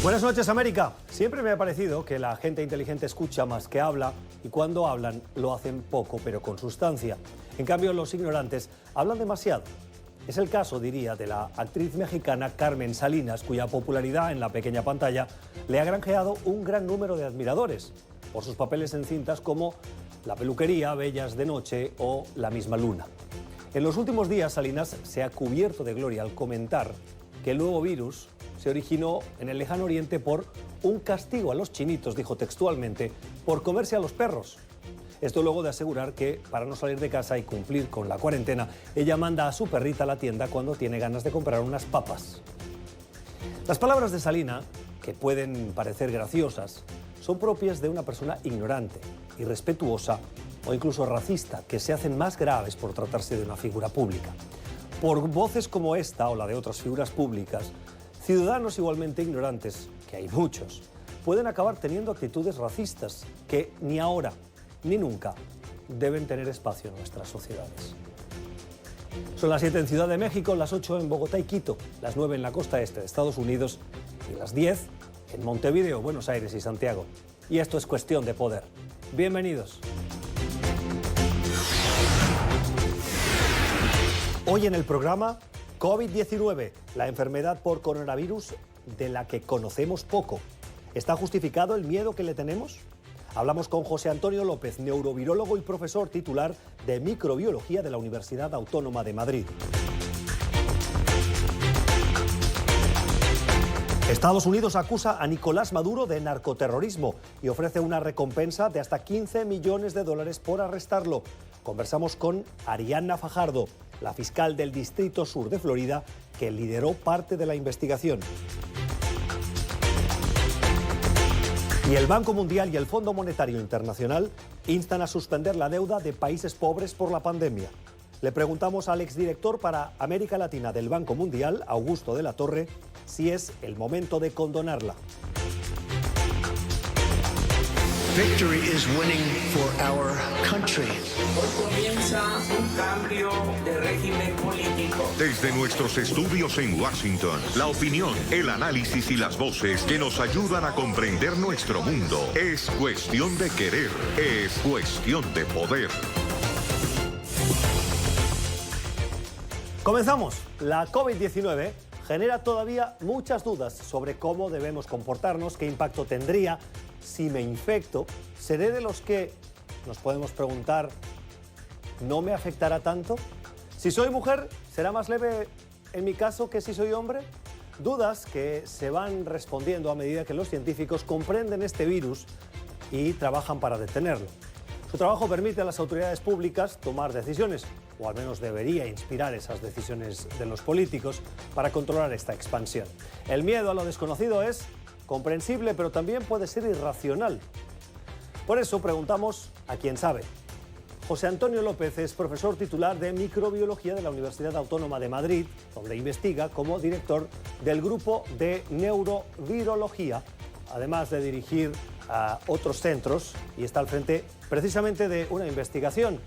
Buenas noches, América. Siempre me ha parecido que la gente inteligente escucha más que habla y cuando hablan lo hacen poco pero con sustancia. En cambio, los ignorantes hablan demasiado. Es el caso, diría, de la actriz mexicana Carmen Salinas, cuya popularidad en la pequeña pantalla le ha granjeado un gran número de admiradores por sus papeles en cintas como La peluquería, Bellas de noche o La misma luna. En los últimos días, Salinas se ha cubierto de gloria al comentar que el nuevo virus se originó en el lejano oriente por un castigo a los chinitos, dijo textualmente, por comerse a los perros. Esto luego de asegurar que, para no salir de casa y cumplir con la cuarentena, ella manda a su perrita a la tienda cuando tiene ganas de comprar unas papas. Las palabras de Salina, que pueden parecer graciosas, son propias de una persona ignorante, irrespetuosa o incluso racista, que se hacen más graves por tratarse de una figura pública. Por voces como esta o la de otras figuras públicas, ciudadanos igualmente ignorantes, que hay muchos, pueden acabar teniendo actitudes racistas que ni ahora ni nunca deben tener espacio en nuestras sociedades. Son las 7 en Ciudad de México, las 8 en Bogotá y Quito, las 9 en la costa este de Estados Unidos y las 10 en Montevideo, Buenos Aires y Santiago. Y esto es Cuestión de Poder. Bienvenidos. Hoy en el programa, COVID-19, la enfermedad por coronavirus de la que conocemos poco. ¿Está justificado el miedo que le tenemos? Hablamos con José Antonio López, neurovirólogo y profesor titular de microbiología de la Universidad Autónoma de Madrid. Estados Unidos acusa a Nicolás Maduro de narcoterrorismo y ofrece una recompensa de hasta $15 millones por arrestarlo. Conversamos con Arianna Fajardo, la fiscal del Distrito Sur de Florida, que lideró parte de la investigación. Y el Banco Mundial y el Fondo Monetario Internacional instan a suspender la deuda de países pobres por la pandemia. Le preguntamos al exdirector para América Latina del Banco Mundial, Augusto de la Torre, si es el momento de condonarla. Victory is winning for our country. Hoy comienza un cambio de régimen político. Desde nuestros estudios en Washington, la opinión, el análisis y las voces que nos ayudan a comprender nuestro mundo. Es cuestión de querer, es cuestión de poder. Comenzamos. La COVID-19 genera todavía muchas dudas sobre cómo debemos comportarnos, qué impacto tendría. Si me infecto, ¿seré de los que nos podemos preguntar, ¿no me afectará tanto? Si soy mujer, ¿será más leve en mi caso que si soy hombre? Dudas que se van respondiendo a medida que los científicos comprenden este virus y trabajan para detenerlo. Su trabajo permite a las autoridades públicas tomar decisiones, o al menos debería inspirar esas decisiones de los políticos para controlar esta expansión. El miedo a lo desconocido es comprensible, pero también puede ser irracional. Por eso preguntamos a quien sabe. José Antonio López es profesor titular de microbiología de la Universidad Autónoma de Madrid, donde investiga como director del grupo de neurovirología, además de dirigir a otros centros, y está al frente precisamente de una investigación.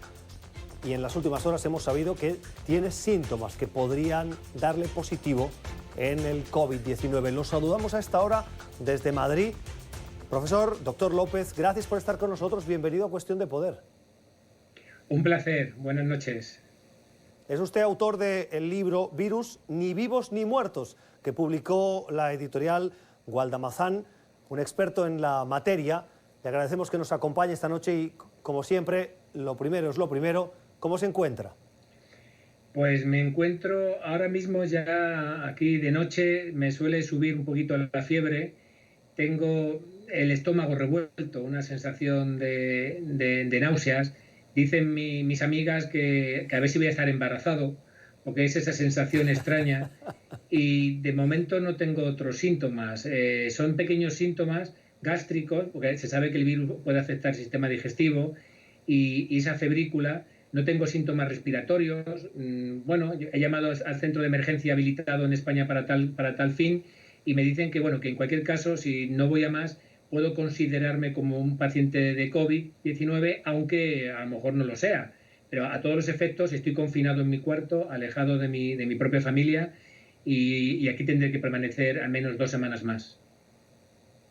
Y en las últimas horas hemos sabido que tiene síntomas que podrían darle positivo en el COVID-19. Los saludamos a esta hora desde Madrid. Profesor, doctor López, gracias por estar con nosotros. Bienvenido a Cuestión de Poder. Un placer. Buenas noches. Es usted autor del libro Virus, ni vivos ni muertos, que publicó la editorial Gualdamazán, un experto en la materia. Le agradecemos que nos acompañe esta noche y, como siempre, lo primero es lo primero. ¿Cómo se encuentra? Pues me encuentro ahora mismo ya aquí de noche, me suele subir un poquito la fiebre, tengo el estómago revuelto, una sensación de náuseas. Dicen mis amigas que a ver si voy a estar embarazado, porque es esa sensación extraña, y de momento no tengo otros síntomas. Son pequeños síntomas gástricos, porque se sabe que el virus puede afectar el sistema digestivo, y esa febrícula. No tengo síntomas respiratorios. Bueno, he llamado al centro de emergencia habilitado en España para tal fin, y me dicen que, bueno, que en cualquier caso, si no voy a más, puedo considerarme como un paciente de COVID-19, aunque a lo mejor no lo sea. Pero a todos los efectos estoy confinado en mi cuarto, alejado de mi propia familia, y aquí tendré que permanecer al menos 2 semanas más.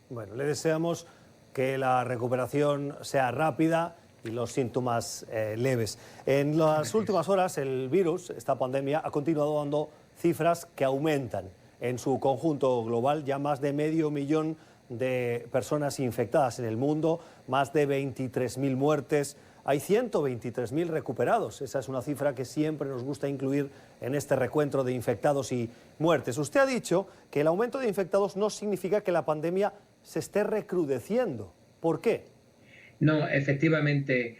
Bueno, le deseamos que la recuperación sea rápida y los síntomas leves. En las últimas horas el virus, esta pandemia, ha continuado dando cifras que aumentan. En su conjunto global, ya más de 500.000 de personas infectadas en el mundo, más de 23.000 muertes, hay 123.000 recuperados. Esa es una cifra que siempre nos gusta incluir en este recuento de infectados y muertes. Usted ha dicho que el aumento de infectados no significa que la pandemia se esté recrudeciendo. ¿Por qué? No, efectivamente.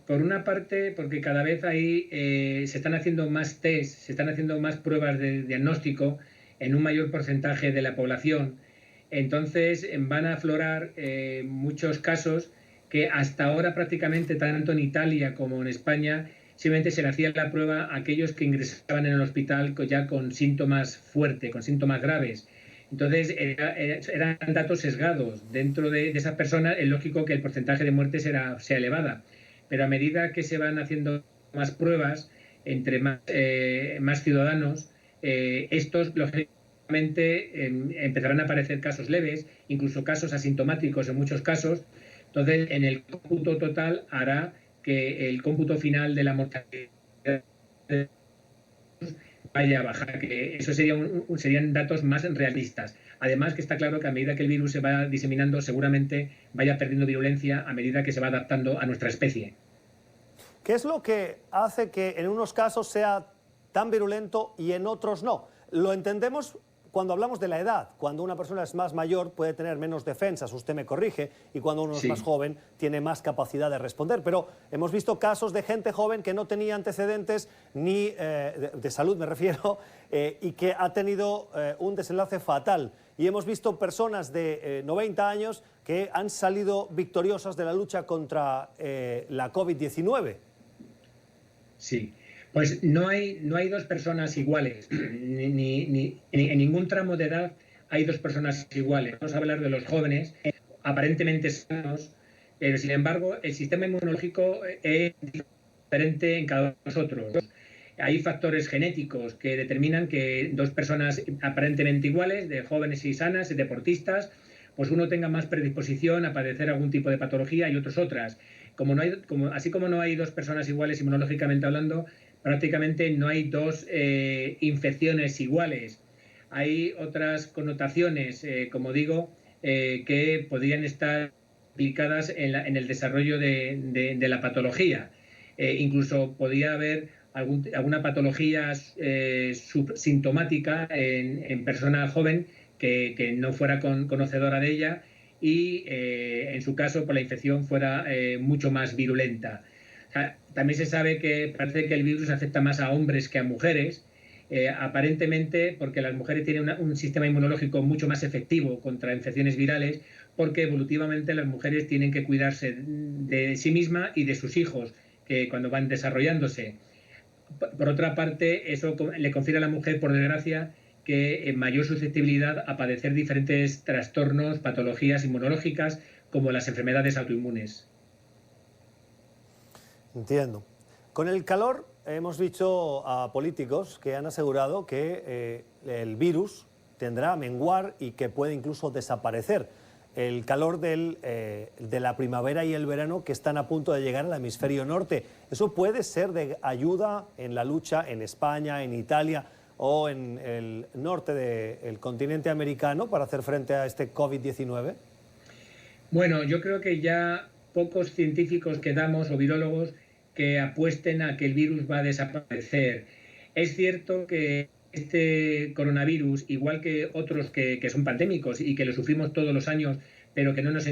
Por una parte, porque cada vez ahí se están haciendo más test, se están haciendo más pruebas de diagnóstico en un mayor porcentaje de la población. Entonces van a aflorar muchos casos que hasta ahora prácticamente tanto en Italia como en España simplemente se le hacía la prueba a aquellos que ingresaban en el hospital ya con síntomas fuertes, con síntomas graves. Entonces eran datos sesgados. Dentro de esas personas es lógico que el porcentaje de muertes sea elevada, pero a medida que se van haciendo más pruebas entre más ciudadanos, estos lógicamente empezarán a aparecer casos leves, incluso casos asintomáticos en muchos casos. Entonces, en el cómputo total hará que el cómputo final de la mortalidad vaya a bajar, que eso serían datos más realistas. Además, que está claro que a medida que el virus se va diseminando, seguramente vaya perdiendo virulencia a medida que se va adaptando a nuestra especie. ¿Qué es lo que hace que en unos casos sea tan virulento y en otros no? Lo entendemos cuando hablamos de la edad. Cuando una persona es más mayor puede tener menos defensas, usted me corrige, y cuando uno es más joven tiene más capacidad de responder. Pero hemos visto casos de gente joven que no tenía antecedentes ni de salud, me refiero, y que ha tenido un desenlace fatal. Y hemos visto personas de 90 años que han salido victoriosas de la lucha contra la COVID-19. Sí. Pues no hay dos personas iguales, ni en ningún tramo de edad hay dos personas iguales. Vamos a hablar de los jóvenes, aparentemente sanos, pero sin embargo el sistema inmunológico es diferente en cada uno de nosotros. Hay factores genéticos que determinan que dos personas aparentemente iguales, de jóvenes y sanas, deportistas, pues uno tenga más predisposición a padecer algún tipo de patología y otros otras. Así como no hay dos personas iguales inmunológicamente hablando, prácticamente no hay dos infecciones iguales. Hay otras connotaciones, como digo, que podrían estar implicadas en el desarrollo de la patología. Incluso podría haber alguna patología subsintomática en persona joven que no fuera conocedora de ella y, en su caso, por la infección fuera mucho más virulenta. También se sabe que parece que el virus afecta más a hombres que a mujeres, aparentemente porque las mujeres tienen un sistema inmunológico mucho más efectivo contra infecciones virales, porque evolutivamente las mujeres tienen que cuidarse de sí mismas y de sus hijos cuando van desarrollándose. Por otra parte, eso le confiere a la mujer, por desgracia, que mayor susceptibilidad a padecer diferentes trastornos, patologías inmunológicas, como las enfermedades autoinmunes. Entiendo. Con el calor hemos visto a políticos que han asegurado que el virus tendrá a menguar y que puede incluso desaparecer. El calor de la primavera y el verano que están a punto de llegar al hemisferio norte. ¿Eso puede ser de ayuda en la lucha en España, en Italia o en el norte del continente americano para hacer frente a este COVID-19? Bueno, yo creo que ya pocos científicos quedamos o virólogos que apuesten a que el virus va a desaparecer. Es cierto que este coronavirus, igual que otros que son pandémicos y que lo sufrimos todos los años, pero que no nos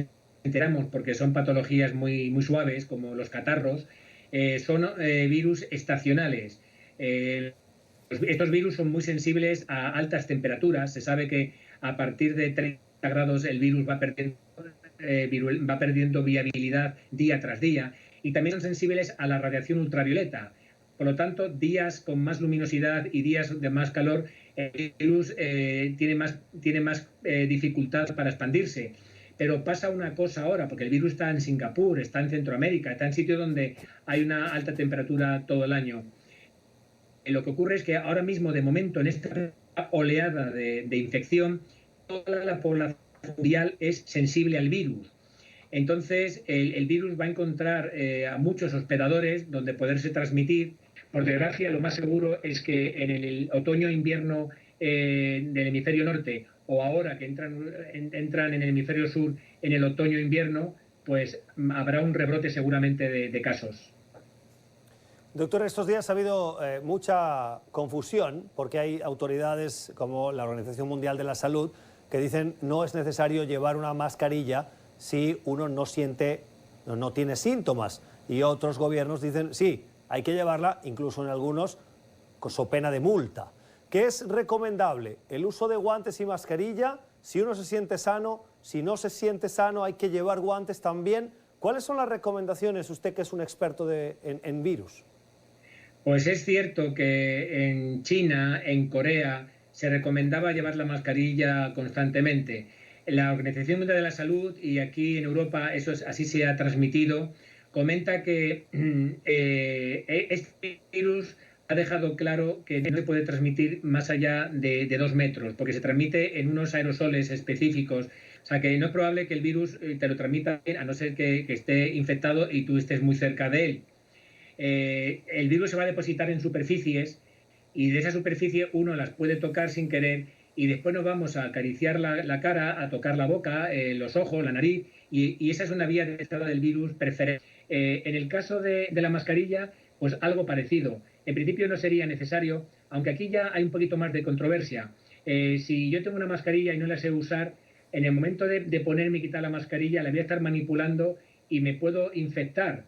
enteramos porque son patologías muy, muy suaves, como los catarros, son virus estacionales. Estos virus son muy sensibles a altas temperaturas. Se sabe que a partir de 30 grados el virus va perdiendo viabilidad día tras día. Y también son sensibles a la radiación ultravioleta. Por lo tanto, días con más luminosidad y días de más calor, el virus tiene más dificultad para expandirse. Pero pasa una cosa ahora, porque el virus está en Singapur, está en Centroamérica, está en sitios donde hay una alta temperatura todo el año. Lo que ocurre es que ahora mismo, de momento, en esta oleada de infección, toda la población mundial es sensible al virus. Entonces, el virus va a encontrar a muchos hospedadores donde poderse transmitir. Por desgracia, lo más seguro es que en el otoño-invierno del hemisferio norte, o ahora que entran en el hemisferio sur en el otoño-invierno, pues habrá un rebrote seguramente de casos. Doctor, estos días ha habido mucha confusión porque hay autoridades como la Organización Mundial de la Salud que dicen no es necesario llevar una mascarilla si uno no tiene síntomas, y otros gobiernos dicen sí, hay que llevarla, incluso en algunos con pena de multa. ¿Qué es recomendable? ¿El uso de guantes y mascarilla? Si uno se siente sano, si no se siente sano, hay que llevar guantes también. ¿Cuáles son las recomendaciones, usted que es un experto en virus? Pues es cierto que en China, en Corea, se recomendaba llevar la mascarilla constantemente. La Organización Mundial de la Salud, y aquí en Europa así se ha transmitido, comenta que este virus ha dejado claro que no se puede transmitir más allá de 2 metros, porque se transmite en unos aerosoles específicos. O sea, que no es probable que el virus te lo transmita, a no ser que esté infectado y tú estés muy cerca de él. El virus se va a depositar en superficies y de esa superficie uno las puede tocar sin querer y después nos vamos a acariciar la cara, a tocar la boca, los ojos, la nariz, y esa es una vía de entrada del virus preferente. En el caso de la mascarilla, pues algo parecido. En principio no sería necesario, aunque aquí ya hay un poquito más de controversia. Si yo tengo una mascarilla y no la sé usar, en el momento de ponerme y quitar la mascarilla la voy a estar manipulando y me puedo infectar,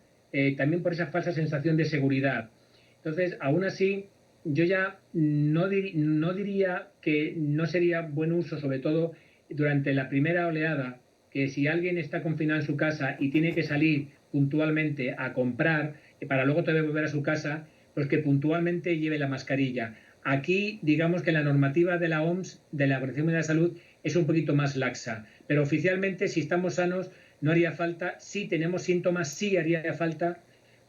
también por esa falsa sensación de seguridad. Entonces, aún así, yo ya no diría que no sería buen uso, sobre todo durante la primera oleada, que si alguien está confinado en su casa y tiene que salir puntualmente a comprar para luego todavía volver a su casa, pues que puntualmente lleve la mascarilla. Aquí, digamos que la normativa de la OMS, de la Organización Mundial de la Salud, es un poquito más laxa, pero oficialmente, si estamos sanos, no haría falta. Si tenemos síntomas, sí haría falta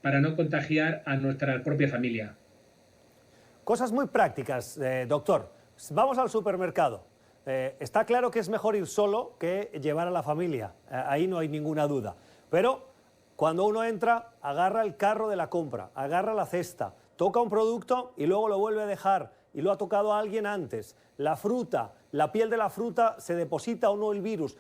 para no contagiar a nuestra propia familia. Cosas muy prácticas, doctor. Vamos al supermercado. Está claro que es mejor ir solo que llevar a la familia. Ahí no hay ninguna duda. Pero cuando uno entra, agarra el carro de la compra, agarra la cesta, toca un producto y luego lo vuelve a dejar y lo ha tocado a alguien antes. La fruta, la piel de la fruta, ¿se deposita o no el virus?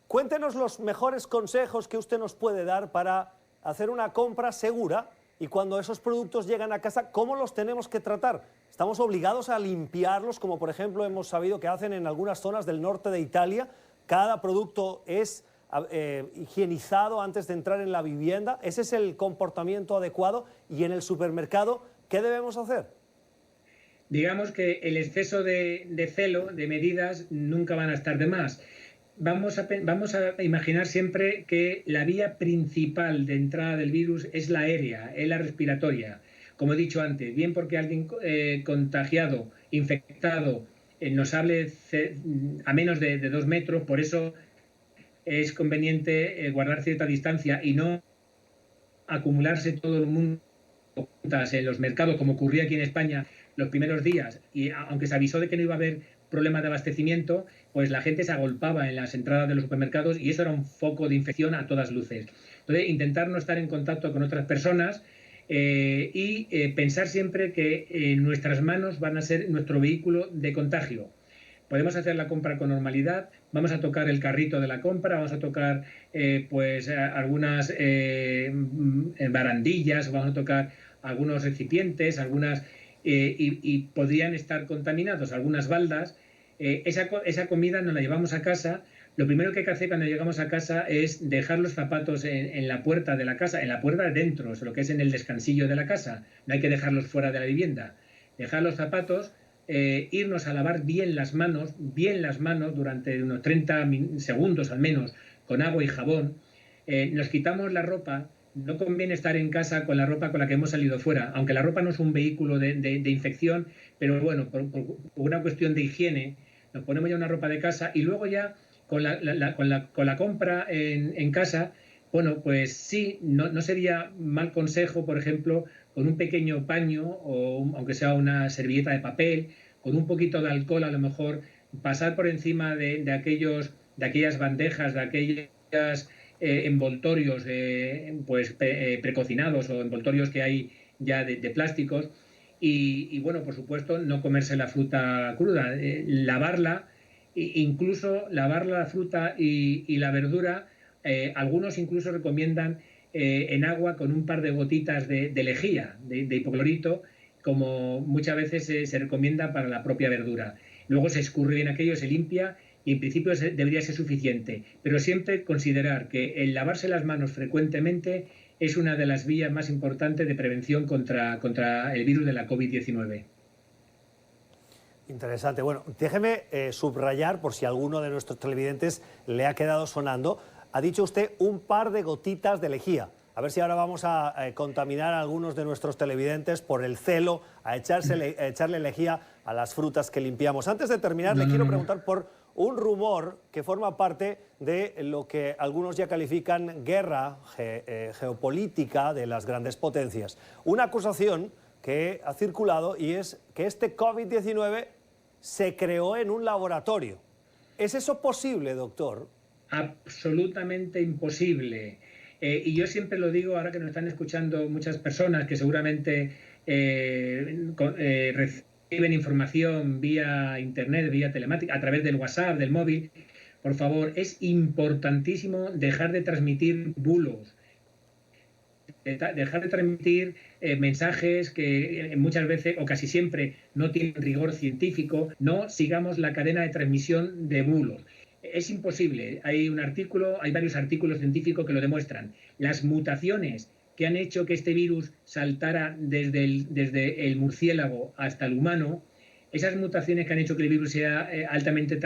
Cuéntenos los mejores consejos que usted nos puede dar para hacer una compra segura y cuando esos productos llegan a casa, ¿cómo los tenemos que tratar? ¿Estamos obligados a limpiarlos, como por ejemplo hemos sabido que hacen en algunas zonas del norte de Italia? Cada producto es higienizado antes de entrar en la vivienda. ¿Ese es el comportamiento adecuado? Y en el supermercado, ¿qué debemos hacer? Digamos que el exceso de celo, de medidas, nunca van a estar de más. Vamos a imaginar siempre que la vía principal de entrada del virus es la aérea, es la respiratoria. Como he dicho antes, bien porque alguien contagiado, infectado, nos hable a menos de 2 metros, por eso es conveniente guardar cierta distancia y no acumularse todo el mundo en los mercados, como ocurría aquí en España los primeros días, y aunque se avisó de que no iba a haber problema de abastecimiento, pues la gente se agolpaba en las entradas de los supermercados y eso era un foco de infección a todas luces. Entonces, intentar no estar en contacto con otras personas y pensar siempre que nuestras manos van a ser nuestro vehículo de contagio. Podemos hacer la compra con normalidad, vamos a tocar el carrito de la compra, vamos a tocar pues algunas barandillas, vamos a tocar algunos recipientes, algunas y podrían estar contaminados, algunas baldas. Esa comida nos la llevamos a casa. Lo primero que hay que hacer cuando llegamos a casa es dejar los zapatos en la puerta de la casa, en la puerta de dentro, lo que es en el descansillo de la casa. No hay que dejarlos fuera de la vivienda. Dejar los zapatos, irnos a lavar bien las manos durante unos 30 segundos al menos, con agua y jabón. Nos quitamos la ropa. No conviene estar en casa con la ropa con la que hemos salido fuera, aunque la ropa no es un vehículo de infección, pero bueno, por una cuestión de higiene, nos ponemos ya una ropa de casa y luego ya con la compra en casa, bueno, pues sí, no sería mal consejo, por ejemplo, con un pequeño paño o aunque sea una servilleta de papel, con un poquito de alcohol a lo mejor, pasar por encima de aquellos de aquellas bandejas, de aquellas envoltorios precocinados o envoltorios que hay ya de plásticos. Y bueno, por supuesto, no comerse la fruta cruda, lavarla, incluso lavar la fruta y la verdura. Algunos incluso recomiendan en agua con un par de gotitas de lejía, de hipoclorito, como muchas veces se recomienda para la propia verdura. Luego se escurre bien aquello, se limpia y en principio debería ser suficiente. Pero siempre considerar que el lavarse las manos frecuentemente es una de las vías más importantes de prevención contra el virus de la COVID-19. Interesante. Bueno, déjeme subrayar, por si alguno de nuestros televidentes le ha quedado sonando. Ha dicho usted un par de gotitas de lejía. A ver si ahora vamos a contaminar a algunos de nuestros televidentes por el celo, a echarle lejía a las frutas que limpiamos. Antes de terminar, le quiero preguntar por un rumor que forma parte de lo que algunos ya califican guerra geopolítica de las grandes potencias. Una acusación que ha circulado y es que este COVID-19 se creó en un laboratorio. ¿Es eso posible, doctor? Absolutamente imposible. Y yo siempre lo digo, ahora que nos están escuchando muchas personas que seguramente reciben información vía internet, vía telemática, a través del WhatsApp, del móvil. Por favor, es importantísimo dejar de transmitir bulos, dejar de transmitir mensajes que muchas veces o casi siempre no tienen rigor científico. No sigamos la cadena de transmisión de bulos. Es imposible. Hay varios artículos científicos que lo demuestran. Las mutaciones que han hecho que este virus saltara desde el murciélago hasta el humano, esas mutaciones que han hecho que el virus sea altamente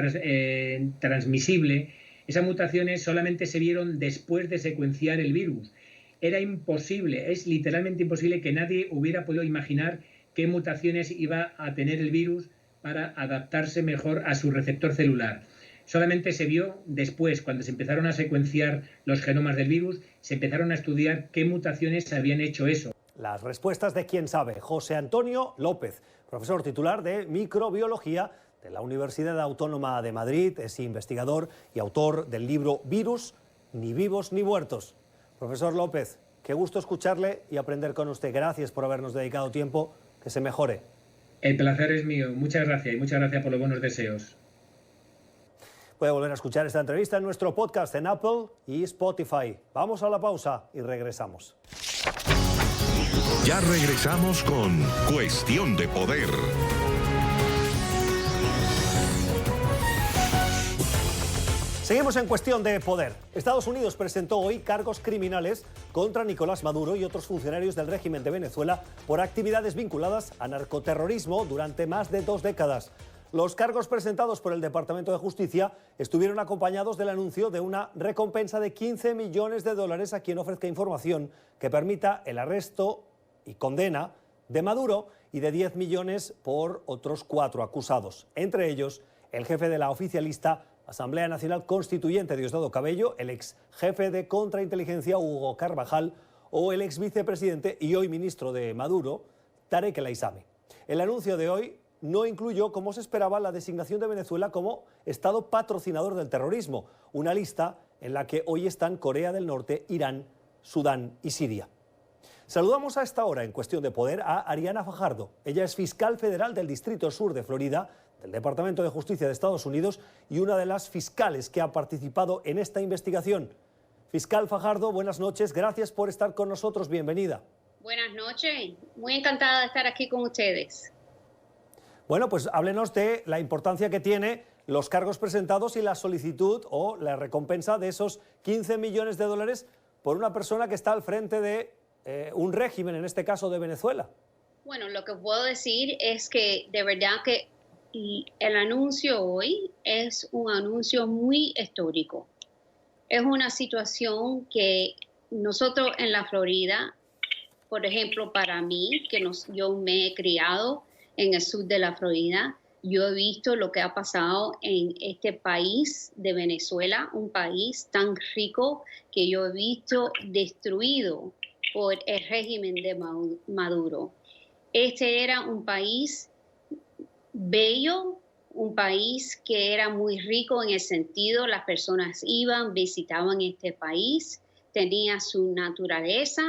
transmisible, esas mutaciones solamente se vieron después de secuenciar el virus. Era imposible, es literalmente imposible que nadie hubiera podido imaginar qué mutaciones iba a tener el virus para adaptarse mejor a su receptor celular. Solamente se vio después, cuando se empezaron a secuenciar los genomas del virus, se empezaron a estudiar qué mutaciones habían hecho eso. Las respuestas de quién sabe. José Antonio López, profesor titular de microbiología de la Universidad Autónoma de Madrid, es investigador y autor del libro Virus, ni vivos ni muertos. Profesor López, qué gusto escucharle y aprender con usted. Gracias por habernos dedicado tiempo. Que se mejore. El placer es mío. Muchas gracias y muchas gracias por los buenos deseos. Puede volver a escuchar esta entrevista en nuestro podcast en Apple y Spotify. Vamos a la pausa y regresamos. Ya regresamos con Cuestión de Poder. Seguimos en Cuestión de Poder. Estados Unidos presentó hoy cargos criminales contra Nicolás Maduro y otros funcionarios del régimen de Venezuela por actividades vinculadas a narcoterrorismo durante más de 2 décadas. Los cargos presentados por el Departamento de Justicia estuvieron acompañados del anuncio de una recompensa de $15 millones a quien ofrezca información que permita el arresto y condena de Maduro y de 10 millones por otros 4 acusados, entre ellos el jefe de la oficialista Asamblea Nacional Constituyente Diosdado Cabello, el ex jefe de contrainteligencia Hugo Carvajal o el ex vicepresidente y hoy ministro de Maduro, Tarek El Aissami. El anuncio de hoy no incluyó, como se esperaba, la designación de Venezuela como Estado patrocinador del terrorismo, una lista en la que hoy están Corea del Norte, Irán, Sudán y Siria. Saludamos a esta hora en Cuestión de Poder a Ariana Fajardo. Ella es fiscal federal del Distrito Sur de Florida, del Departamento de Justicia de Estados Unidos y una de las fiscales que ha participado en esta investigación. Fiscal Fajardo, buenas noches, gracias por estar con nosotros, bienvenida. Buenas noches, muy encantada de estar aquí con ustedes. Bueno, pues háblenos de la importancia que tiene los cargos presentados y la solicitud o la recompensa de esos $15 millones por una persona que está al frente de un régimen, en este caso de Venezuela. Bueno, lo que puedo decir es que de verdad que el anuncio hoy es un anuncio muy histórico. Es una situación que nosotros en la Florida, por ejemplo, para mí, yo me he criado en el sur de la Florida, yo he visto lo que ha pasado en este país de Venezuela, un país tan rico que yo he visto destruido por el régimen de Maduro. Este era un país bello, un país que era muy rico en el sentido, las personas iban, visitaban este país, tenía su naturaleza,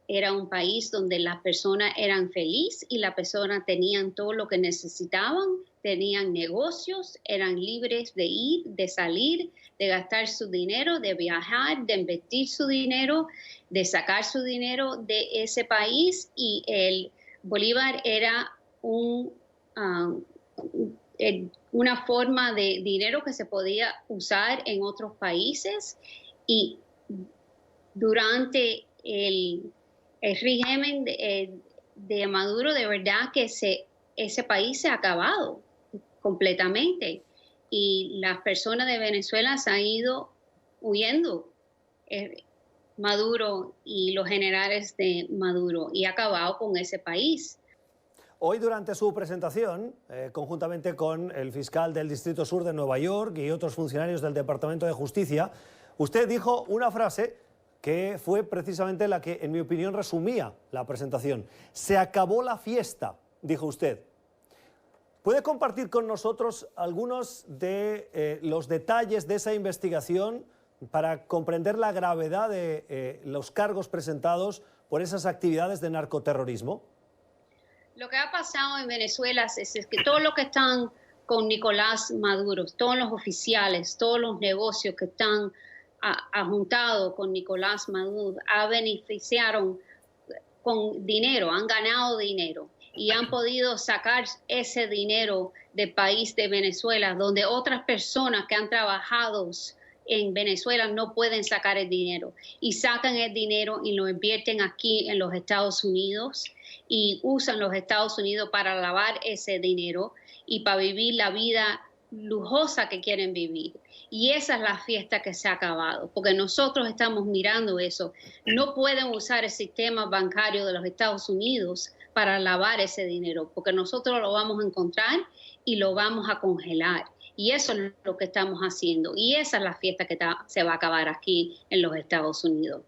era un país donde las personas eran felices y las personas tenían todo lo que necesitaban, tenían negocios, eran libres de ir, de salir, de gastar su dinero, de viajar, de invertir su dinero, de sacar su dinero de ese país, y el Bolívar era una forma de dinero que se podía usar en otros países, y durante el régimen de Maduro, de verdad que ese país se ha acabado completamente y las personas de Venezuela se han ido huyendo. Maduro y los generales de Maduro, y ha acabado con ese país. Hoy, durante su presentación, conjuntamente con el fiscal del Distrito Sur de Nueva York y otros funcionarios del Departamento de Justicia, usted dijo una frase que fue precisamente la que, en mi opinión, resumía la presentación. Se acabó la fiesta, dijo usted. ¿Puede compartir con nosotros algunos de los detalles de esa investigación para comprender la gravedad de los cargos presentados por esas actividades de narcoterrorismo? Lo que ha pasado en Venezuela es que todos los que están con Nicolás Maduro, todos los oficiales, todos los negocios que están juntados con Nicolás Maduro, beneficiaron con dinero, han ganado dinero y han podido sacar ese dinero del país de Venezuela, donde otras personas que han trabajado en Venezuela no pueden sacar el dinero, y sacan el dinero y lo invierten aquí en los Estados Unidos y usan los Estados Unidos para lavar ese dinero y para vivir la vida lujosa que quieren vivir. Y esa es la fiesta que se ha acabado, porque nosotros estamos mirando eso. No pueden usar el sistema bancario de los Estados Unidos para lavar ese dinero, porque nosotros lo vamos a encontrar y lo vamos a congelar. Y eso es lo que estamos haciendo. Y esa es la fiesta que se va a acabar aquí en los Estados Unidos.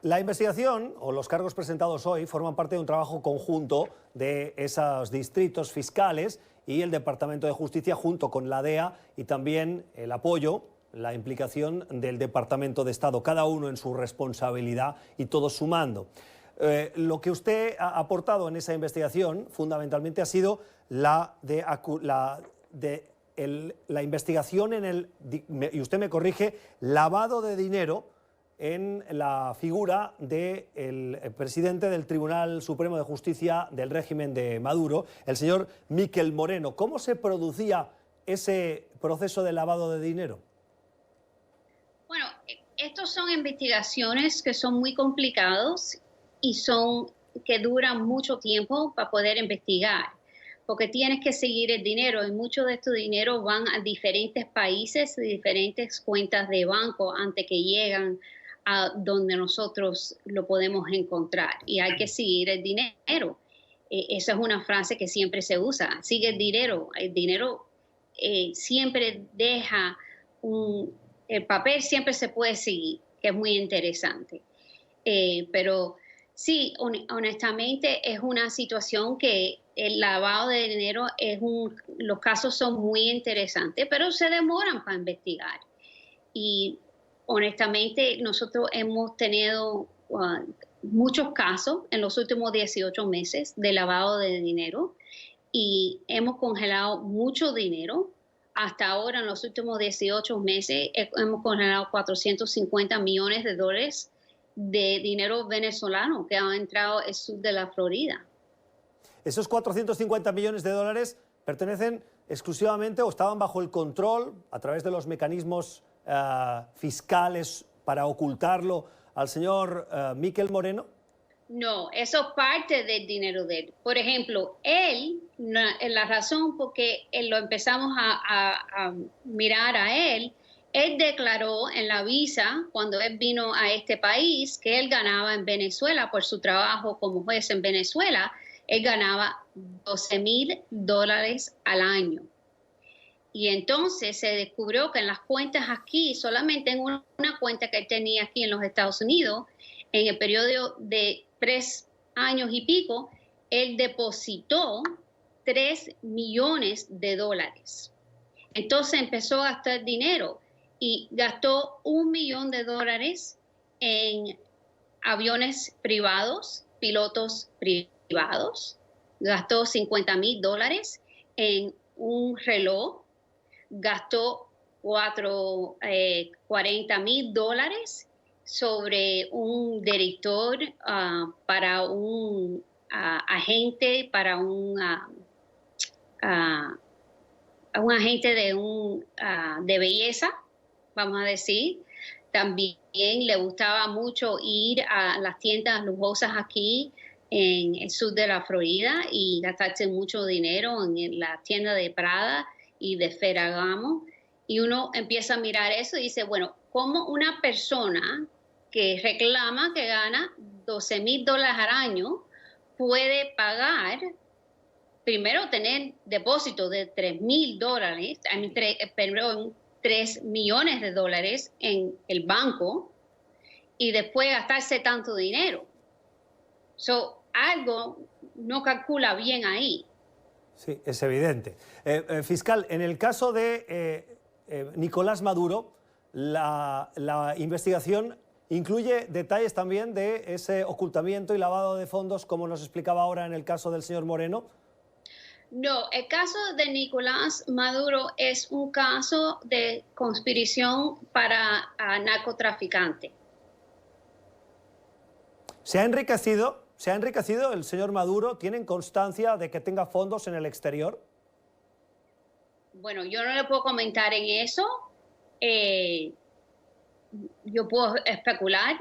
La investigación o los cargos presentados hoy forman parte de un trabajo conjunto de esos distritos fiscales y el Departamento de Justicia, junto con la DEA, y también el apoyo, la implicación del Departamento de Estado, cada uno en su responsabilidad y todos sumando. Lo que usted ha aportado en esa investigación fundamentalmente ha sido la investigación en el, y usted me corrige, lavado de dinero en la figura del presidente del Tribunal Supremo de Justicia del régimen de Maduro, el señor Miquel Moreno. ¿Cómo se producía ese proceso de lavado de dinero? Bueno, estos son investigaciones que son muy complicados y que duran mucho tiempo para poder investigar, porque tienes que seguir el dinero, y mucho de este dinero van a diferentes países y diferentes cuentas de banco antes que llegan a donde nosotros lo podemos encontrar, y hay que seguir el dinero. Esa es una frase que siempre se usa, sigue el dinero siempre deja el papel siempre se puede seguir, que es muy interesante. Pero sí, honestamente es una situación que el lavado de dinero los casos son muy interesantes, pero se demoran para investigar. Y honestamente nosotros hemos tenido muchos casos en los últimos 18 meses de lavado de dinero, y hemos congelado mucho dinero. Hasta ahora, en los últimos 18 meses, hemos congelado $450 millones de dinero venezolano que ha entrado al sur de la Florida. ¿Esos 450 millones de dólares pertenecen exclusivamente o estaban bajo el control a través de los mecanismos fiscales para ocultarlo al señor Miquel Moreno? No, eso es parte del dinero de él. Por ejemplo, la razón por qué lo empezamos a mirar a él declaró en la visa, cuando él vino a este país, que él ganaba en Venezuela por su trabajo como juez en Venezuela. Él ganaba $12,000 al año. Y entonces se descubrió que en las cuentas aquí, solamente en una cuenta que él tenía aquí en los Estados Unidos, en el periodo de 3 años y pico, él depositó $3 millones. Entonces empezó a gastar dinero y gastó $1 millón en aviones privados, pilotos privados, gastó $50,000 en un reloj, gastó $40,000 sobre un director para un agente, para un agente de belleza, vamos a decir. También le gustaba mucho ir a las tiendas lujosas aquí en el sur de la Florida y gastarse mucho dinero en la tienda de Prada y de Ferragamo. Y uno empieza a mirar eso y dice, bueno, ¿cómo una persona que reclama que gana $12,000 al año puede pagar, primero tener depósitos de $3 millones en el banco y después gastarse tanto dinero? Algo no calcula bien ahí. Sí, es evidente. Fiscal, en el caso de Nicolás Maduro, la investigación incluye detalles también de ese ocultamiento y lavado de fondos, como nos explicaba ahora en el caso del señor Moreno. No, el caso de Nicolás Maduro es un caso de conspiración para narcotraficante. ¿Se ha enriquecido el señor Maduro? ¿Tienen constancia de que tenga fondos en el exterior? Bueno, yo no le puedo comentar en eso. Yo puedo especular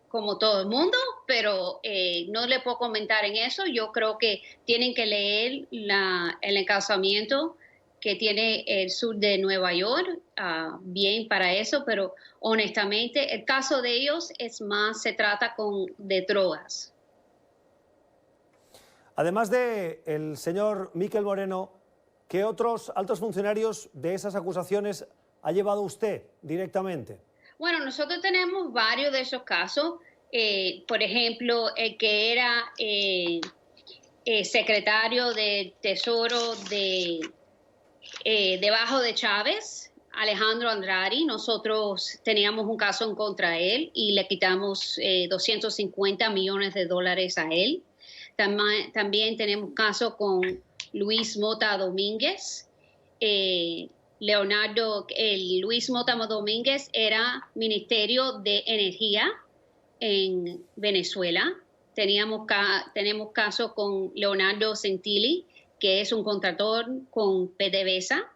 como todo el mundo, pero no le puedo comentar en eso. Yo creo que tienen que leer el encabezamiento que tiene el sur de Nueva York, bien para eso, pero honestamente el caso de ellos es más, se trata de drogas. Además del señor Miquel Moreno, ¿qué otros altos funcionarios de esas acusaciones ha llevado usted directamente? Bueno, nosotros tenemos varios de esos casos. Por ejemplo, el que era secretario de Tesoro debajo de Chávez, Alejandro Andrade. Nosotros teníamos un caso en contra de él y le quitamos $250 millones a él. También tenemos caso con Luis Mota Domínguez. Luis Mota Domínguez era Ministerio de Energía en Venezuela. Tenemos caso con Leonardo Centilli, que es un contractor con PDVSA.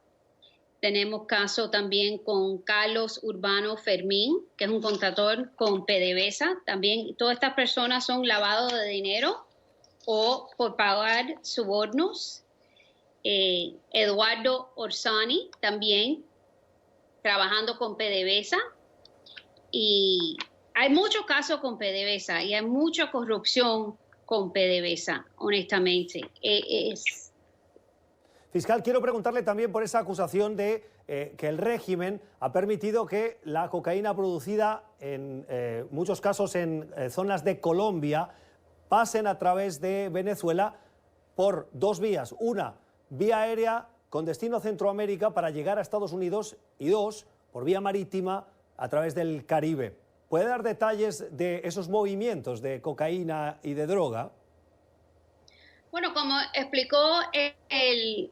Tenemos caso también con Carlos Urbano Fermín, que es un contractor con PDVSA. También todas estas personas son lavados de dinero o por pagar sobornos. Eduardo Orsani también trabajando con PDVSA, y hay muchos casos con PDVSA y hay mucha corrupción con PDVSA, honestamente. Fiscal, quiero preguntarle también por esa acusación de que el régimen ha permitido que la cocaína producida en muchos casos en zonas de Colombia pasen a través de Venezuela por dos vías. Una, vía aérea con destino a Centroamérica para llegar a Estados Unidos, y dos, por vía marítima a través del Caribe. ¿Puede dar detalles de esos movimientos de cocaína y de droga? Bueno, como explicó el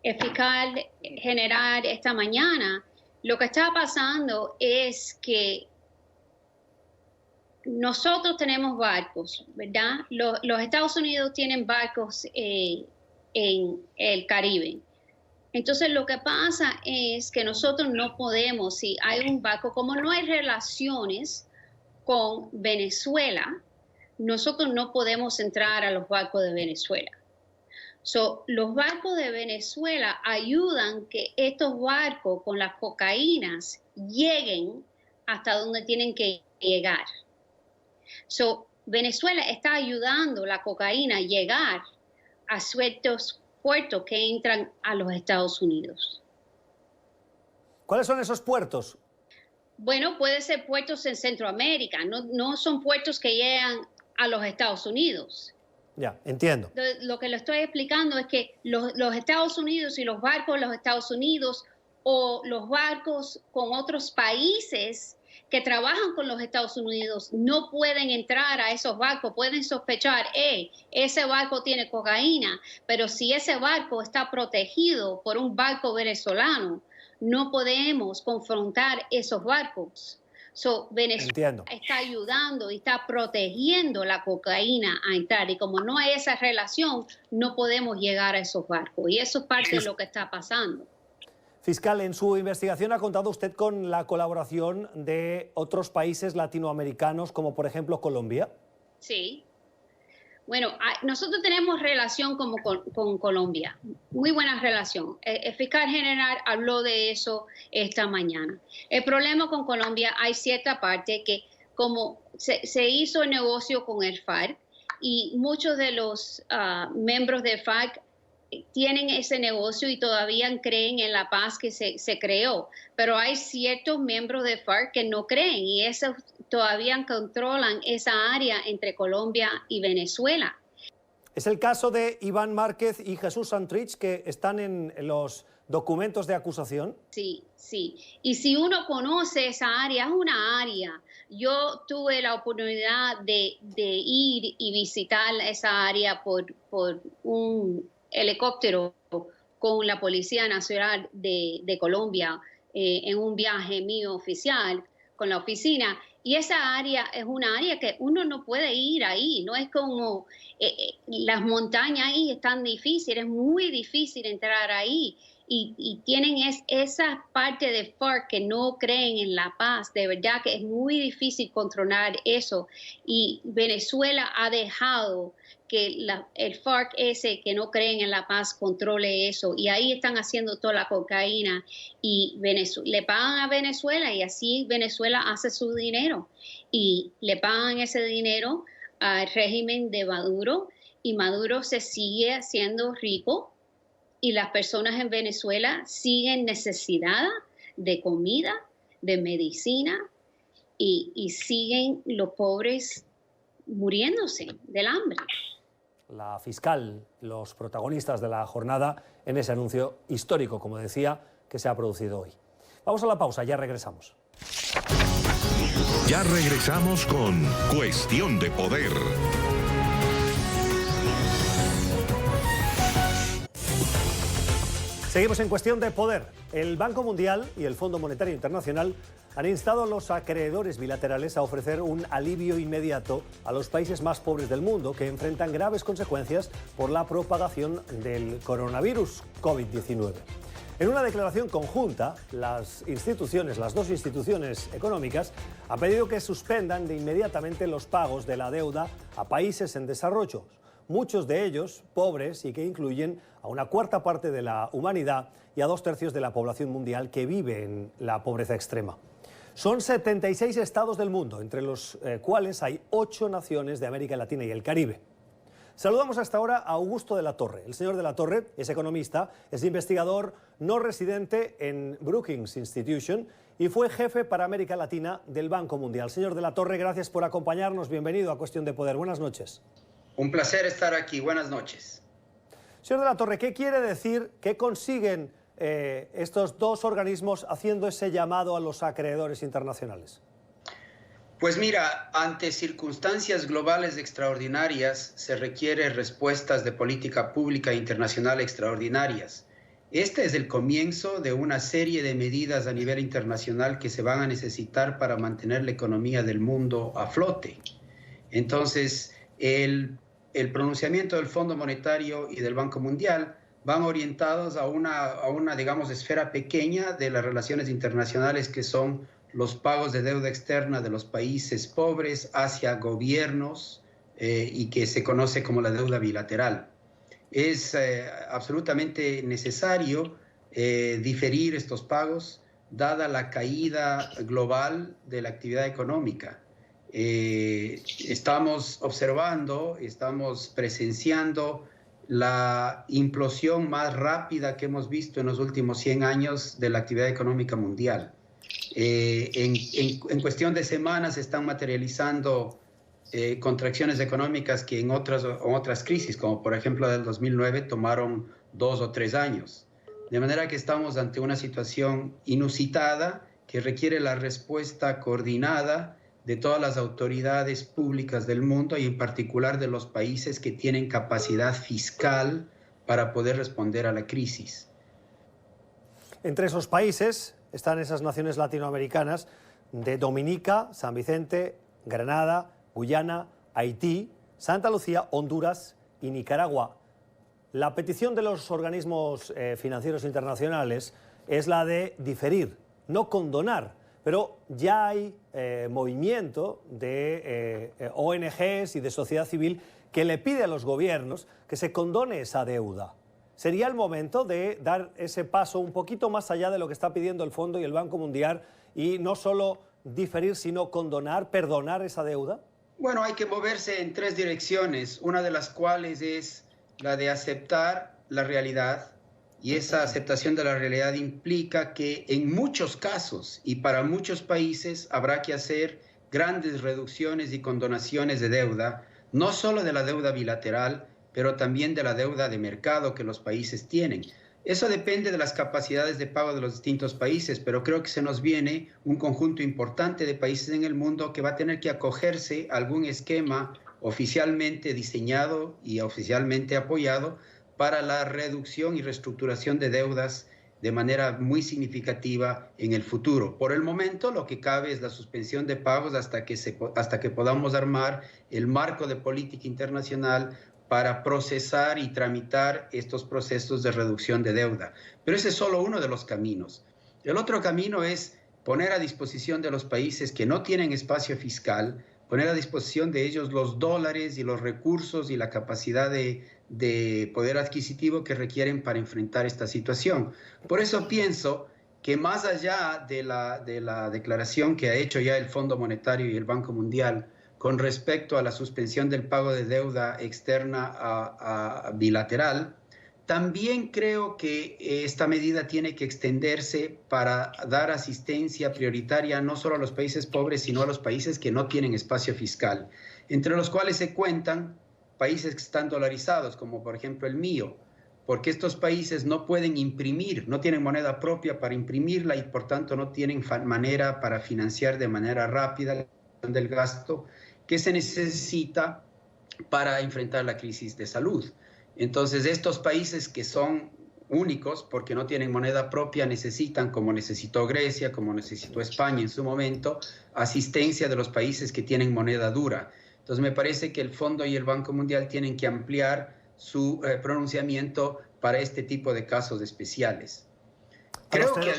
fiscal general esta mañana, lo que está pasando es que nosotros tenemos barcos, ¿verdad? Los Estados Unidos tienen barcos en el Caribe. Entonces lo que pasa es que nosotros no podemos, si hay un barco, como no hay relaciones con Venezuela, nosotros no podemos entrar a los barcos de Venezuela. Los barcos de Venezuela ayudan que estos barcos con las cocaínas lleguen hasta donde tienen que llegar. Venezuela está ayudando la cocaína a llegar a ciertos puertos que entran a los Estados Unidos. ¿Cuáles son esos puertos? Bueno, puede ser puertos en Centroamérica, no son puertos que llegan a los Estados Unidos. Ya, entiendo. Lo que le estoy explicando es que los Estados Unidos y los barcos de los Estados Unidos o los barcos con otros países que trabajan con los Estados Unidos no pueden entrar a esos barcos, pueden sospechar, ese barco tiene cocaína, pero si ese barco está protegido por un barco venezolano, no podemos confrontar esos barcos. Venezuela está ayudando y está protegiendo la cocaína a entrar, y como no hay esa relación, no podemos llegar a esos barcos, y eso es parte de lo que está pasando. Fiscal, en su investigación ha contado usted con la colaboración de otros países latinoamericanos, como por ejemplo Colombia. Sí. Bueno, nosotros tenemos relación con Colombia, muy buena relación. El fiscal general habló de eso esta mañana. El problema con Colombia, hay cierta parte que como se hizo el negocio con el FARC y muchos de los miembros del FARC tienen ese negocio y todavía creen en la paz que se creó, pero hay ciertos miembros de FARC que no creen y esos todavía controlan esa área entre Colombia y Venezuela. Es el caso de Iván Márquez y Jesús Santrich, que están en los documentos de acusación. Sí, sí. Y si uno conoce esa área, es una área. Yo tuve la oportunidad de ir y visitar esa área por un helicóptero con la Policía Nacional de Colombia en un viaje mío oficial con la oficina, y esa área es una área que uno no puede ir ahí, no es como las montañas ahí están difíciles, es muy difícil entrar ahí, y tienen esa parte de FARC que no creen en la paz, de verdad que es muy difícil controlar eso, y Venezuela ha dejado que el FARC ese que no creen en la paz controle eso, y ahí están haciendo toda la cocaína y le pagan a Venezuela y así Venezuela hace su dinero y le pagan ese dinero al régimen de Maduro y Maduro se sigue haciendo rico y las personas en Venezuela siguen necesitadas de comida, de medicina y siguen los pobres muriéndose del hambre. La fiscal, los protagonistas de la jornada en ese anuncio histórico, como decía, que se ha producido hoy. Vamos a la pausa, ya regresamos. Ya regresamos con Cuestión de Poder. Seguimos en Cuestión de Poder. El Banco Mundial y el Fondo Monetario Internacional han instado a los acreedores bilaterales a ofrecer un alivio inmediato a los países más pobres del mundo que enfrentan graves consecuencias por la propagación del coronavirus COVID-19. En una declaración conjunta, las dos instituciones económicas han pedido que suspendan de inmediatamente los pagos de la deuda a países en desarrollo, muchos de ellos pobres y que incluyen a una cuarta parte de la humanidad y a 2/3 de la población mundial que vive en la pobreza extrema. Son 76 estados del mundo, entre los cuales hay 8 naciones de América Latina y el Caribe. Saludamos hasta ahora a Augusto de la Torre. El señor de la Torre es economista, es investigador no residente en Brookings Institution y fue jefe para América Latina del Banco Mundial. Señor de la Torre, gracias por acompañarnos. Bienvenido a Cuestión de Poder. Buenas noches. Un placer estar aquí. Buenas noches. Señor de la Torre, ¿qué quiere decir, qué consiguen estos dos organismos haciendo ese llamado a los acreedores internacionales? Pues mira, ante circunstancias globales extraordinarias se requieren respuestas de política pública internacional extraordinarias. Este es el comienzo de una serie de medidas a nivel internacional que se van a necesitar para mantener la economía del mundo a flote. Entonces, el pronunciamiento del Fondo Monetario y del Banco Mundial van orientados a una, digamos, esfera pequeña de las relaciones internacionales que son los pagos de deuda externa de los países pobres hacia gobiernos y que se conoce como la deuda bilateral. Es absolutamente necesario diferir estos pagos dada la caída global de la actividad económica. Estamos observando, estamos presenciando la implosión más rápida que hemos visto en los últimos 100 años de la actividad económica mundial. En cuestión de semanas se están materializando contracciones económicas que en otras crisis, como por ejemplo la del 2009, tomaron 2 o 3 años. De manera que estamos ante una situación inusitada que requiere la respuesta coordinada de todas las autoridades públicas del mundo y en particular de los países que tienen capacidad fiscal para poder responder a la crisis. Entre esos países están esas naciones latinoamericanas de Dominica, San Vicente, Granada, Guyana, Haití, Santa Lucía, Honduras y Nicaragua. La petición de los organismos financieros internacionales es la de diferir, no condonar, pero ya hay movimiento de ONGs y de sociedad civil que le pide a los gobiernos que se condone esa deuda. ¿Sería el momento de dar ese paso un poquito más allá de lo que está pidiendo el Fondo y el Banco Mundial y no solo diferir, sino condonar, perdonar esa deuda? Bueno, hay que moverse en 3 direcciones, una de las cuales es la de aceptar la realidad, y esa aceptación de la realidad implica que en muchos casos y para muchos países habrá que hacer grandes reducciones y condonaciones de deuda, no solo de la deuda bilateral, pero también de la deuda de mercado que los países tienen. Eso depende de las capacidades de pago de los distintos países, pero creo que se nos viene un conjunto importante de países en el mundo que va a tener que acogerse a algún esquema oficialmente diseñado y oficialmente apoyado para la reducción y reestructuración de deudas de manera muy significativa en el futuro. Por el momento, lo que cabe es la suspensión de pagos hasta que podamos armar el marco de política internacional para procesar y tramitar estos procesos de reducción de deuda. Pero ese es solo uno de los caminos. El otro camino es poner a disposición de los países que no tienen espacio fiscal, poner a disposición de ellos los dólares y los recursos y la capacidad de poder adquisitivo que requieren para enfrentar esta situación. Por eso pienso que más allá de la declaración que ha hecho ya el Fondo Monetario y el Banco Mundial con respecto a la suspensión del pago de deuda externa bilateral, también creo que esta medida tiene que extenderse para dar asistencia prioritaria no solo a los países pobres, sino a los países que no tienen espacio fiscal, entre los cuales se cuentan países que están dolarizados, como por ejemplo el mío, porque estos países no pueden imprimir, no tienen moneda propia para imprimirla y por tanto no tienen manera para financiar de manera rápida el gasto que se necesita para enfrentar la crisis de salud. Entonces, estos países que son únicos porque no tienen moneda propia necesitan, como necesitó Grecia, como necesitó España en su momento, asistencia de los países que tienen moneda dura. Entonces, me parece que el Fondo y el Banco Mundial tienen que ampliar su pronunciamiento para este tipo de casos especiales. Creo que...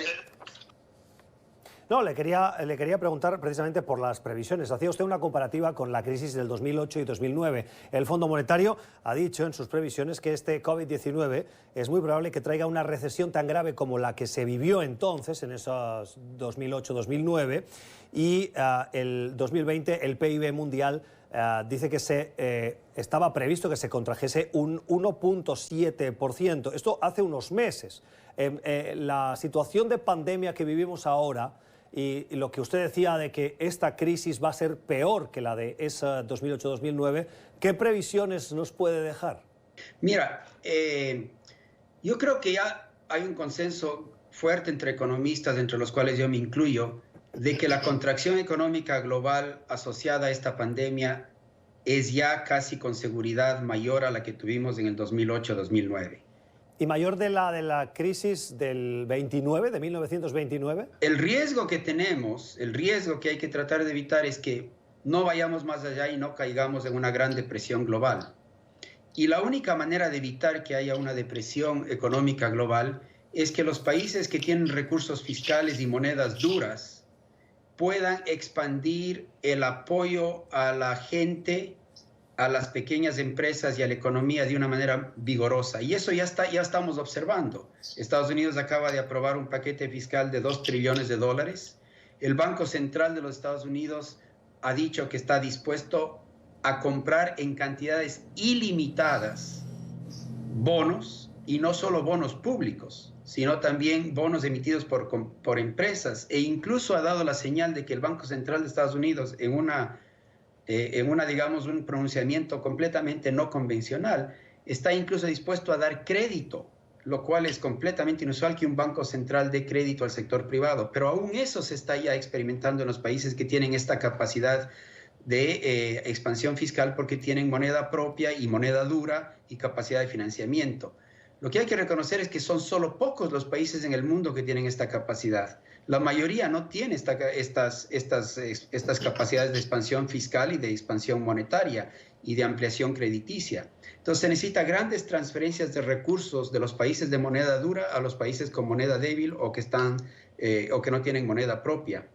No, le quería preguntar precisamente por las previsiones. Hacía usted una comparativa con la crisis del 2008 y 2009. El Fondo Monetario ha dicho en sus previsiones que este COVID-19 es muy probable que traiga una recesión tan grave como la que se vivió entonces, en esos 2008-2009, y el 2020 el PIB mundial dice que estaba previsto que se contrajese un 1.7%. Esto hace unos meses. La situación de pandemia que vivimos ahora y lo que usted decía de que esta crisis va a ser peor que la de esa 2008-2009, ¿qué previsiones nos puede dejar? Mira, yo creo que ya hay un consenso fuerte entre economistas, entre los cuales yo me incluyo, de que la contracción económica global asociada a esta pandemia es ya casi con seguridad mayor a la que tuvimos en el 2008-2009. ¿Y mayor de la crisis del 29, de 1929? El riesgo que tenemos, el riesgo que hay que tratar de evitar es que no vayamos más allá y no caigamos en una gran depresión global. Y la única manera de evitar que haya una depresión económica global es que los países que tienen recursos fiscales y monedas duras puedan expandir el apoyo a la gente, a las pequeñas empresas y a la economía de una manera vigorosa. Y eso ya estamos observando. Estados Unidos acaba de aprobar un paquete fiscal de $2 trillones. El Banco Central de los Estados Unidos ha dicho que está dispuesto a comprar en cantidades ilimitadas bonos, y no solo bonos públicos, sino también bonos emitidos por empresas, e incluso ha dado la señal de que el Banco Central de Estados Unidos, en una digamos, un pronunciamiento completamente no convencional, está incluso dispuesto a dar crédito, lo cual es completamente inusual que un banco central dé crédito al sector privado. Pero aún eso se está ya experimentando en los países que tienen esta capacidad de expansión fiscal porque tienen moneda propia y moneda dura y capacidad de financiamiento. Lo que hay que reconocer es que son solo pocos los países en el mundo que tienen esta capacidad. La mayoría no tiene estas capacidades de expansión fiscal y de expansión monetaria y de ampliación crediticia. Entonces se necesita grandes transferencias de recursos de los países de moneda dura a los países con moneda débil o que no tienen moneda propia.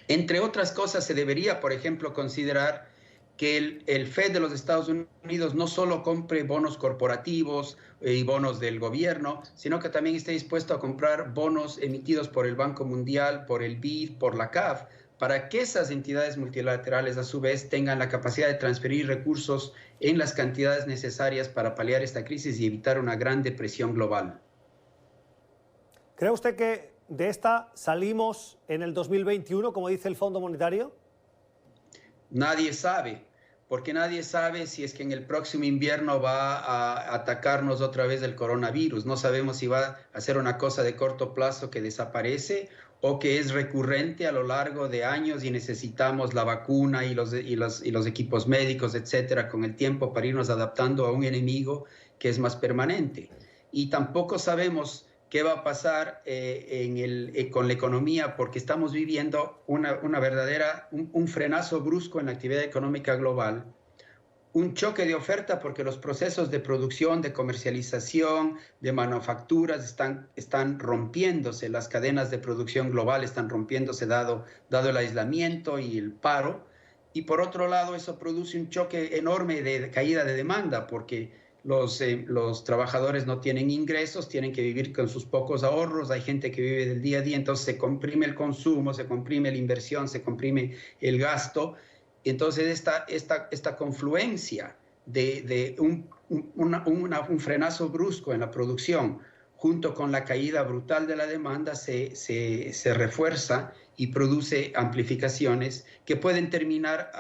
Entre otras cosas, se debería, por ejemplo, considerar que el Fed de los Estados Unidos no solo compre bonos corporativos y bonos del gobierno, sino que también esté dispuesto a comprar bonos emitidos por el Banco Mundial, por el BID, por la CAF, para que esas entidades multilaterales a su vez tengan la capacidad de transferir recursos en las cantidades necesarias para paliar esta crisis y evitar una gran depresión global. ¿Cree usted que de esta salimos en el 2021, como dice el Fondo Monetario? Nadie sabe, porque nadie sabe si es que en el próximo invierno va a atacarnos otra vez el coronavirus. No sabemos si va a ser una cosa de corto plazo que desaparece o que es recurrente a lo largo de años y necesitamos la vacuna y los equipos médicos, etcétera, con el tiempo para irnos adaptando a un enemigo que es más permanente. Y tampoco sabemos qué va a pasar con la economía, porque estamos viviendo un frenazo brusco en la actividad económica global, un choque de oferta porque los procesos de producción, de comercialización, de manufacturas están rompiéndose, las cadenas de producción global están rompiéndose dado el aislamiento y el paro, y por otro lado eso produce un choque enorme de caída de demanda porque los trabajadores no tienen ingresos, tienen que vivir con sus pocos ahorros, hay gente que vive del día a día, entonces se comprime el consumo, se comprime la inversión, se comprime el gasto. Entonces esta confluencia de un frenazo brusco en la producción junto con la caída brutal de la demanda se refuerza y produce amplificaciones que pueden terminar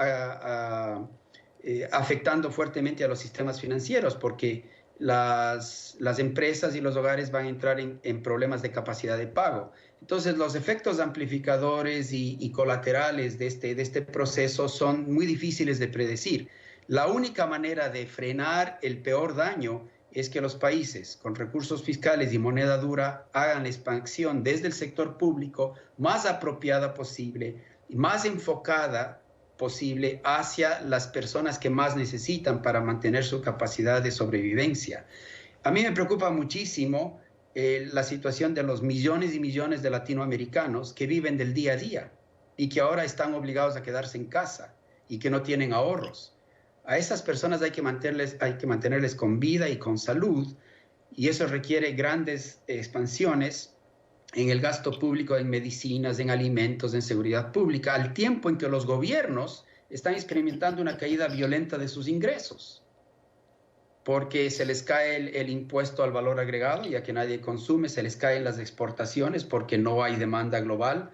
afectando fuertemente a los sistemas financieros porque las empresas y los hogares van a entrar en problemas de capacidad de pago. Entonces, los efectos amplificadores y colaterales de este proceso son muy difíciles de predecir. La única manera de frenar el peor daño es que los países con recursos fiscales y moneda dura hagan la expansión desde el sector público más apropiada posible y más enfocada posible hacia las personas que más necesitan para mantener su capacidad de sobrevivencia. A mí me preocupa muchísimo la situación de los millones y millones de latinoamericanos que viven del día a día y que ahora están obligados a quedarse en casa y que no tienen ahorros. A esas personas hay que mantenerles con vida y con salud y eso requiere grandes expansiones en el gasto público, en medicinas, en alimentos, en seguridad pública, al tiempo en que los gobiernos están experimentando una caída violenta de sus ingresos, porque se les cae el impuesto al valor agregado, ya que nadie consume, se les caen las exportaciones porque no hay demanda global.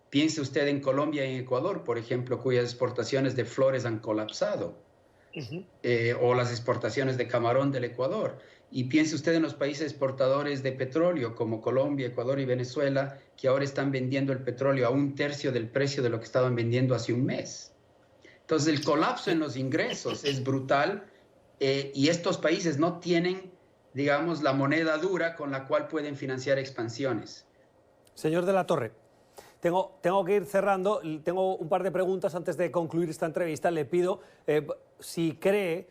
Piense usted en Colombia y en Ecuador, por ejemplo, cuyas exportaciones de flores han colapsado, o las exportaciones de camarón del Ecuador. Y piense usted en los países exportadores de petróleo como Colombia, Ecuador y Venezuela, que ahora están vendiendo el petróleo a 1/3 del precio de lo que estaban vendiendo hace un mes. Entonces el colapso en los ingresos es brutal y estos países no tienen, digamos, la moneda dura con la cual pueden financiar expansiones. Señor de la Torre, tengo que ir cerrando. Tengo un par de preguntas antes de concluir esta entrevista. Le pido si cree,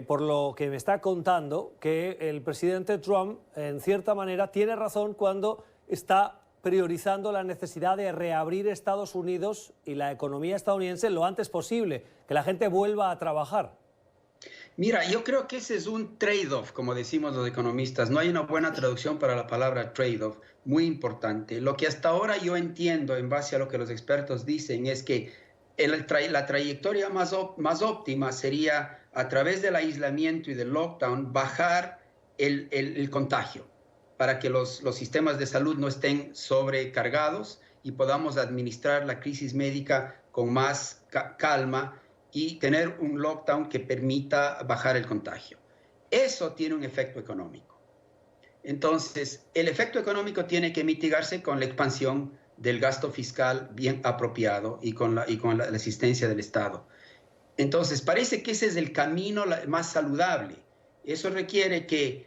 por lo que me está contando, que el presidente Trump, en cierta manera, tiene razón cuando está priorizando la necesidad de reabrir Estados Unidos y la economía estadounidense lo antes posible, que la gente vuelva a trabajar. Mira, yo creo que ese es un trade-off, como decimos los economistas. No hay una buena traducción para la palabra trade-off, muy importante. Lo que hasta ahora yo entiendo, en base a lo que los expertos dicen, es que la trayectoria más óptima sería, a través del aislamiento y del lockdown, bajar el contagio para que los sistemas de salud no estén sobrecargados y podamos administrar la crisis médica con más calma y tener un lockdown que permita bajar el contagio. Eso tiene un efecto económico. Entonces, el efecto económico tiene que mitigarse con la expansión del gasto fiscal bien apropiado y con la asistencia del Estado. Entonces, parece que ese es el camino más saludable. Eso requiere que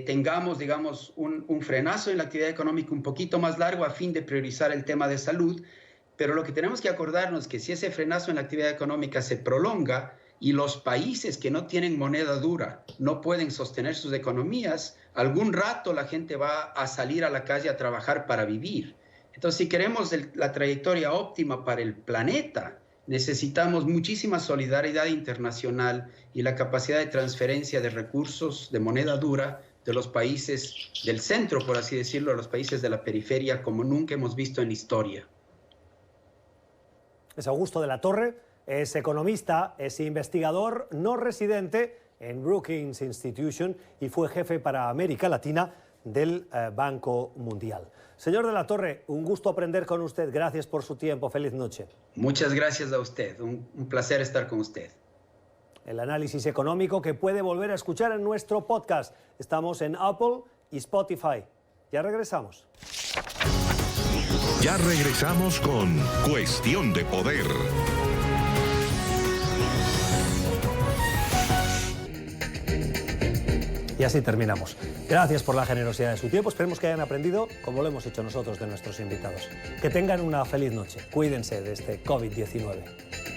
tengamos, digamos, un frenazo en la actividad económica un poquito más largo a fin de priorizar el tema de salud, pero lo que tenemos que acordarnos es que si ese frenazo en la actividad económica se prolonga y los países que no tienen moneda dura no pueden sostener sus economías, algún rato la gente va a salir a la calle a trabajar para vivir. Entonces, si queremos la trayectoria óptima para el planeta, necesitamos muchísima solidaridad internacional y la capacidad de transferencia de recursos de moneda dura de los países del centro, por así decirlo, a los países de la periferia, como nunca hemos visto en la historia. Es Augusto de la Torre, es economista, es investigador no residente en Brookings Institution y fue jefe para América Latina del Banco Mundial. Señor de la Torre, un gusto aprender con usted. Gracias por su tiempo. Feliz noche. Muchas gracias a usted. Un placer estar con usted. El análisis económico que puede volver a escuchar en nuestro podcast. Estamos en Apple y Spotify. Ya regresamos. Ya regresamos con Cuestión de Poder. Y así terminamos. Gracias por la generosidad de su tiempo. Esperemos que hayan aprendido, como lo hemos hecho nosotros, de nuestros invitados. Que tengan una feliz noche. Cuídense de este COVID-19.